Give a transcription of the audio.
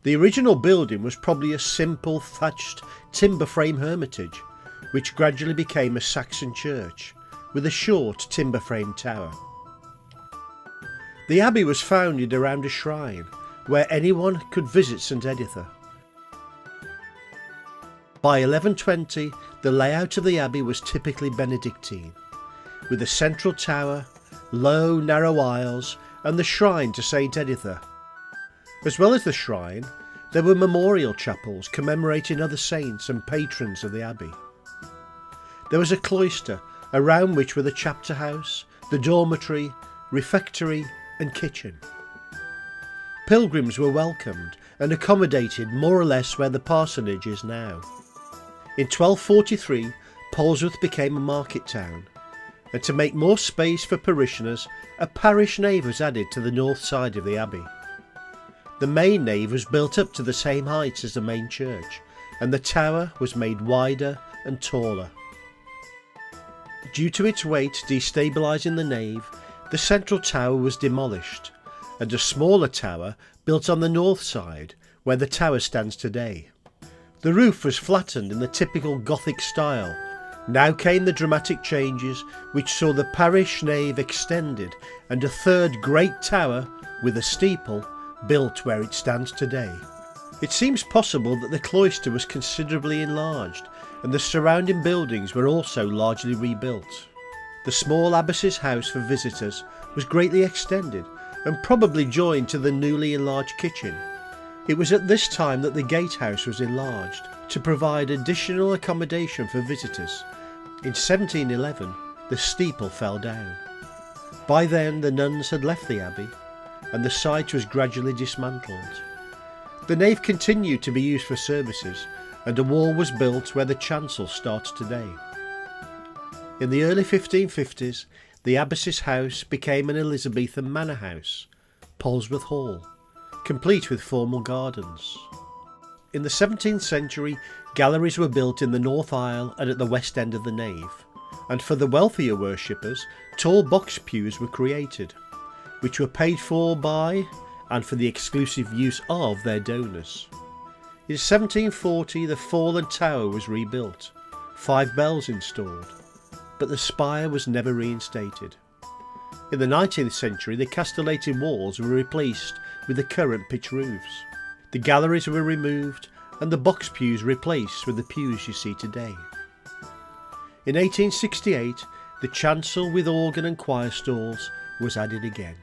The original building was probably a simple thatched timber frame hermitage, which gradually became a Saxon church with a short timber frame tower. The abbey was founded around a shrine where anyone could visit St Editha. By 1120, the layout of the abbey was typically Benedictine, with a central tower, low narrow aisles and the shrine to St Editha. As well as the shrine, there were memorial chapels commemorating other saints and patrons of the abbey. There was a cloister, around which were the chapter house, the dormitory, refectory and kitchen. Pilgrims were welcomed and accommodated more or less where the parsonage is now. In 1243, Polesworth became a market town, and to make more space for parishioners, a parish nave was added to the north side of the abbey. The main nave was built up to the same height as the main church, and the tower was made wider and taller. Due to its weight destabilising the nave, the central tower was demolished, and a smaller tower built on the north side, where the tower stands today. The roof was flattened in the typical Gothic style. Now came the dramatic changes, which saw the parish nave extended and a third great tower, with a steeple, built where it stands today. It seems possible that the cloister was considerably enlarged, and the surrounding buildings were also largely rebuilt. The small abbess's house for visitors was greatly extended and probably joined to the newly enlarged kitchen. It was at this time that the gatehouse was enlarged to provide additional accommodation for visitors. In 1711, the steeple fell down. By then the nuns had left the abbey, and the site was gradually dismantled. The nave continued to be used for services, and a wall was built where the chancel starts today. In the early 1550s, the abbess's house became an Elizabethan manor house, Polesworth Hall, complete with formal gardens. In the 17th century, galleries were built in the north aisle and at the west end of the nave, and for the wealthier worshippers, tall box pews were created, which were paid for by and for the exclusive use of their donors. In 1740, the fallen tower was rebuilt, 5 bells installed, but the spire was never reinstated. In the 19th century, the castellated walls were replaced with the current pitch roofs. The galleries were removed and the box pews replaced with the pews you see today. In 1868, the chancel with organ and choir stalls was added again.